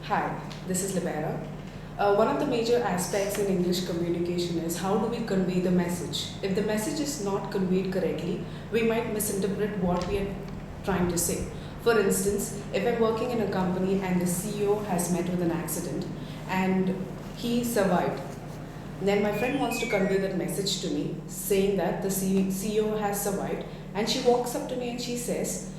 Hi, this is Libera. One of the major aspects in English communication is how do we convey the message. If the message is not conveyed correctly, we might misinterpret what we are trying to say. For instance, if I'm working in a company and the CEO has met with an accident and he survived, then my friend wants to convey that message to me saying that the CEO has survived, and she walks up to me and she says,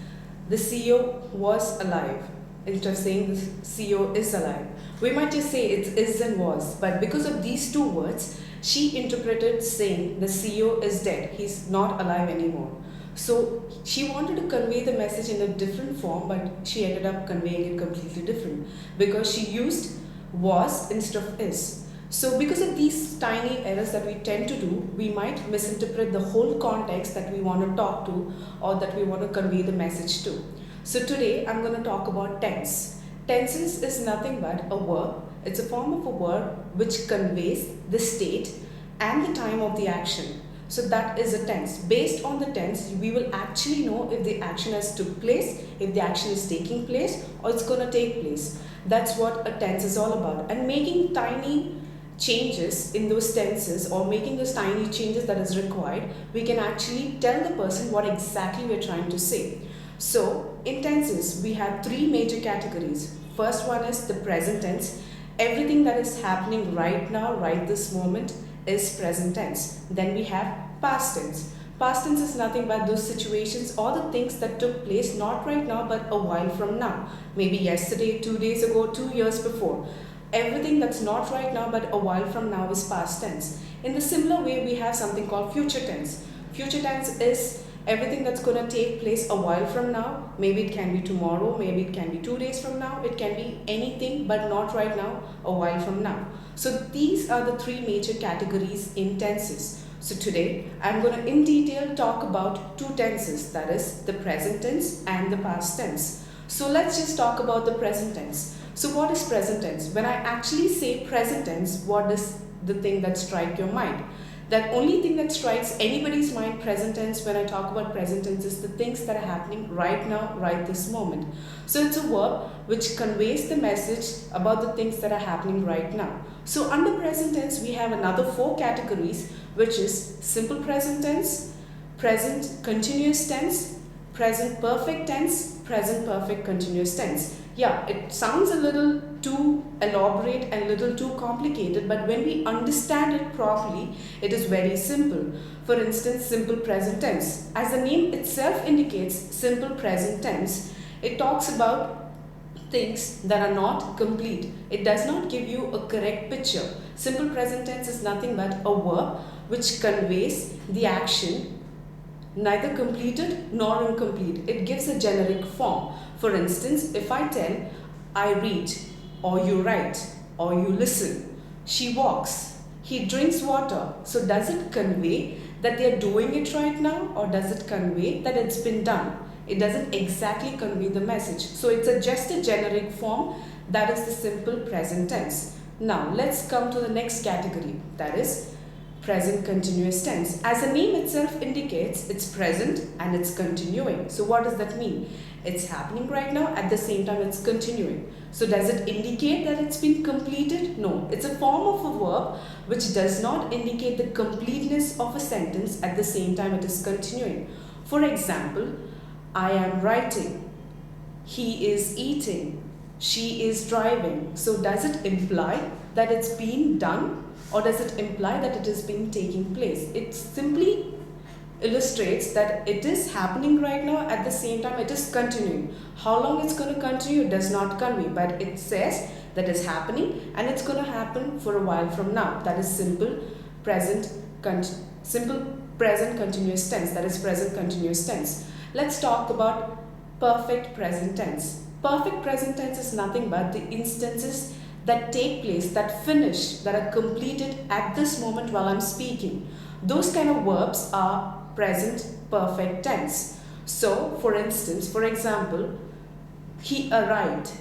the CEO was alive, instead of saying the CEO is alive. We might just say it is and was, but because of these two words, she interpreted saying the CEO is dead, he's not alive anymore. So she wanted to convey the message in a different form, but she ended up conveying it completely different because she used was instead of is. So because of these tiny errors that we tend to do, we might misinterpret the whole context that we want to talk to or that we want to convey the message to. So today I'm going to talk about tense. Tenses is nothing but a verb. It's a form of a verb which conveys the state and the time of the action. So that is a tense. Based on the tense, we will actually know if the action has took place, if the action is taking place, or it's going to take place. That's what a tense is all about. And making tiny changes in those tenses or making those tiny changes that is required, we can actually tell the person what exactly we're trying to say. So in tenses, we have three major categories. First one is the present tense. Everything that is happening right now, right this moment, is present tense. Then we have past tense. Past tense is nothing but those situations or the things that took place not right now but a while from now. Maybe yesterday, 2 days ago, 2 years before. Everything that's not right now but a while from now is past tense. In the similar way, we have something called future tense. Future tense is everything that's going to take place a while from now. Maybe it can be tomorrow, maybe it can be 2 days from now, it can be anything but not right now, a while from now. So these are the three major categories in tenses. So today I'm going to in detail talk about two tenses, that is the present tense and the past tense. So let's just talk about the present tense. So what is present tense? When I actually say present tense, what is the thing that strikes your mind? That only thing that strikes anybody's mind, present tense, when I talk about present tense, is the things that are happening right now, right this moment. So it's a verb which conveys the message about the things that are happening right now. So under present tense, we have another four categories, which is simple present tense, present continuous tense, present perfect tense, present perfect continuous tense. Yeah, it sounds a little too elaborate and a little too complicated, but when we understand it properly, it is very simple. For instance, simple present tense. As the name itself indicates, simple present tense, it talks about things that are not complete. It does not give you a correct picture. Simple present tense is nothing but a verb which conveys the action neither completed nor incomplete. It gives a generic form. For instance, if I tell, I read, or you write, or you listen, she walks, he drinks water. So does it convey that they are doing it right now, or does it convey that it's been done? It doesn't exactly convey the message. So it's just a generic form. That is the simple present tense. Now let's come to the next category, that is present continuous tense. As the name itself indicates, it's present and it's continuing. So what does that mean? It's happening right now, at the same time it's continuing. So does it indicate that it's been completed? No. It's a form of a verb which does not indicate the completeness of a sentence, at the same time it is continuing. For example, I am writing, he is eating, she is driving. So does it imply that it's been done, or does it imply that it is being taking place? It simply illustrates that it is happening right now, at the same time it is continuing. How long it's going to continue does not convey, but it says that it's happening and it's going to happen for a while from now. That is simple present continuous tense. That is present continuous tense. Let's talk about perfect present tense. Perfect present tense is nothing but the instances that take place, that finish, that are completed at this moment while I'm speaking. Those kind of verbs are present perfect tense. So, for instance, for example, he arrived,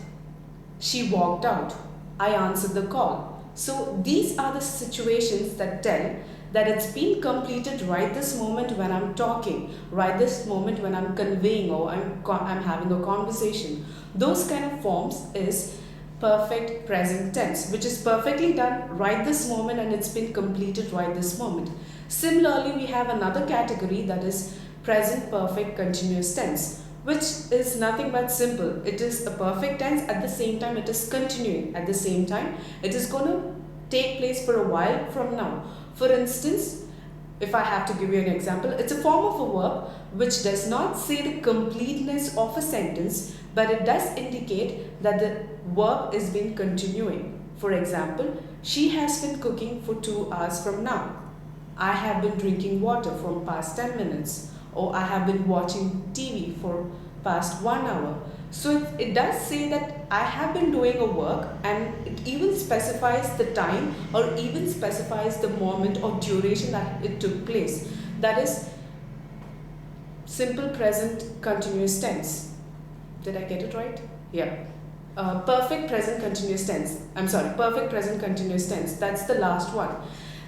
she walked out, I answered the call. So these are the situations that tell that it's been completed right this moment when I'm talking, right this moment when I'm conveying or I'm having a conversation. Those kind of forms is perfect present tense, which is perfectly done right this moment and it's been completed right this moment. Similarly, we have another category that is present perfect continuous tense, which is nothing but simple. It is a perfect tense, at the same time it is continuing, at the same time it is going to take place for a while from now. For instance, if I have to give you an example, it's a form of a verb which does not say the completeness of a sentence, but it does indicate that the verb is been continuing. For example, she has been cooking for 2 hours from now. I have been drinking water for past 10 minutes. Or I have been watching TV for past 1 hour. So it does say that I have been doing a work, and it even specifies the time or even specifies the moment or duration that it took place. That is simple present continuous tense. Did I get it right? Yeah. Perfect present continuous tense. Perfect present continuous tense. That's the last one.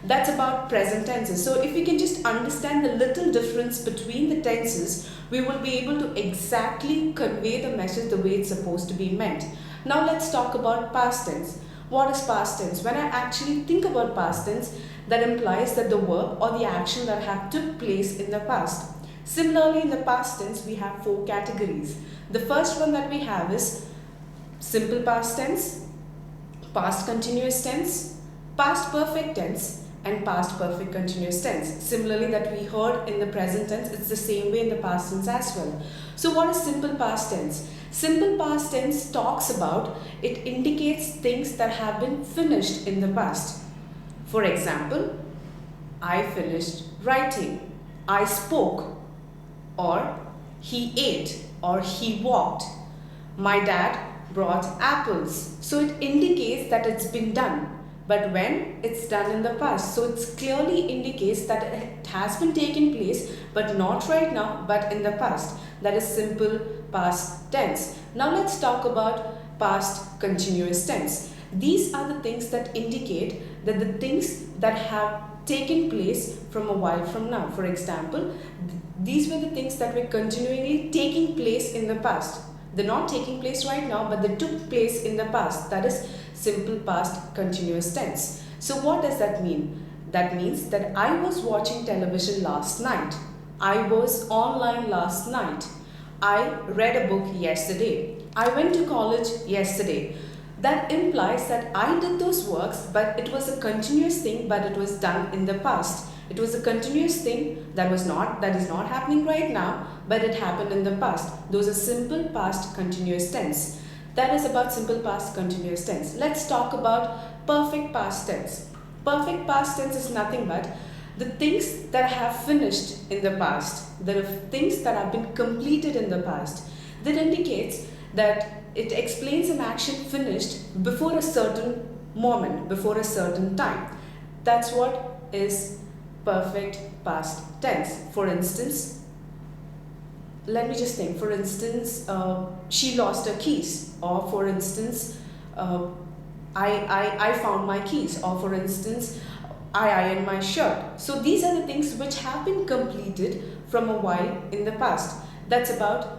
That's about present tenses. So if we can just understand the little difference between the tenses, we will be able to exactly convey the message the way it's supposed to be meant. Now let's talk about past tense. What is past tense? When I actually think about past tense, that implies that the verb or the action that have took place in the past. Similarly, in the past tense, we have 4 categories. The first one that we have is simple past tense, past continuous tense, past perfect tense, and past perfect continuous tense. Similarly, that we heard in the present tense, it's the same way in the past tense as well. So what is simple past tense? Simple past tense talks about, it indicates things that have been finished in the past. For example, I finished writing, I spoke, or he ate, or he walked. My dad brought apples. So it indicates that it's been done. But when it's done in the past, so it clearly indicates that it has been taken place, but not right now, but in the past. That is simple past tense. Now let's talk about past continuous tense. These are the things that indicate that the things that have taken place from a while from now. For example, these were the things that were continually taking place in the past. They're not taking place right now, but they took place in the past. That is simple past continuous tense. So what does that mean? That means that I was watching television last night. I was online last night. I read a book yesterday. I went to college yesterday. That implies that I did those works, but it was a continuous thing, but it was done in the past. It was a continuous thing that is not happening right now, but it happened in the past. Those are simple past continuous tense. That is about simple past continuous tense. Let's talk about perfect past tense. Perfect past tense is nothing but the things that have finished in the past, the things that have been completed in the past. That indicates that it explains an action finished before a certain moment, before a certain time. That's what is perfect past tense. For instance, let me just think. For instance, she lost her keys, or for instance, I found my keys, or for instance, I ironed my shirt. So these are the things which have been completed from a while in the past. That's about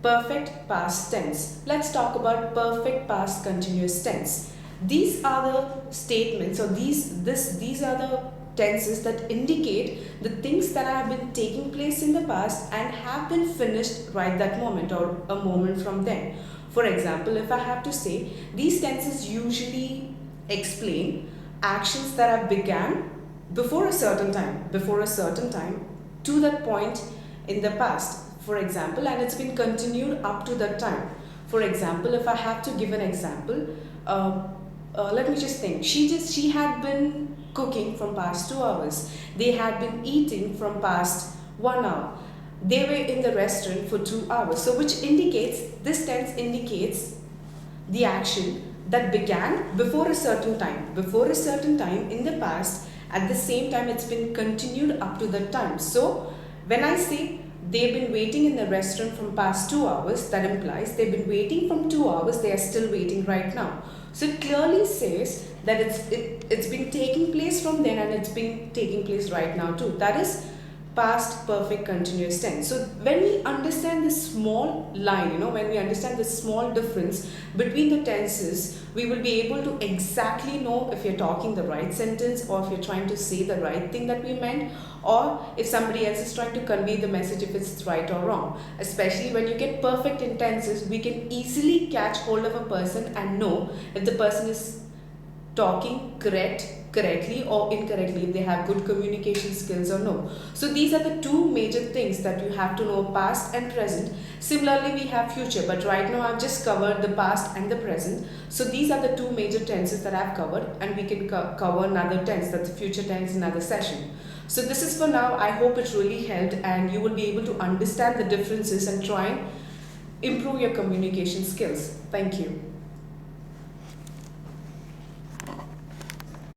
perfect past tense. Let's talk about perfect past continuous tense. These are the statements, or these are the tenses that indicate the things that have been taking place in the past and have been finished right that moment or a moment from then. For example, if I have to say, these tenses usually explain actions that have began before a certain time to that point in the past. For example, and it's been continued up to that time. For example, if I have to give an example, let me just think. She had been cooking from past 2 hours. They had been eating from past 1 hour. They were in the restaurant for 2 hours. So this tense indicates the action that began before a certain time in the past. At the same time, it's been continued up to that time. So when I say they've been waiting in the restaurant from past 2 hours, that implies they've been waiting from 2 hours, they are still waiting right now. So it clearly says that it's been taking place from then and it's been taking place right now too. That is past perfect continuous tense. So when we understand this small line, when we understand this small difference between the tenses, we will be able to exactly know if you're talking the right sentence, or if you're trying to say the right thing that we meant, or if somebody else is trying to convey the message, if it's right or wrong. Especially when you get perfect in tenses, we can easily catch hold of a person and know if the person is talking correctly or incorrectly, if they have good communication skills or no. So these are the two major things that you have to know, past and present. Similarly, we have future, but right now I've just covered the past and the present. So these are the two major tenses that I've covered, and we can cover another tense, that's the future tense, in another session. So this is for now. I hope it really helped and you will be able to understand the differences and try and improve your communication skills. Thank you.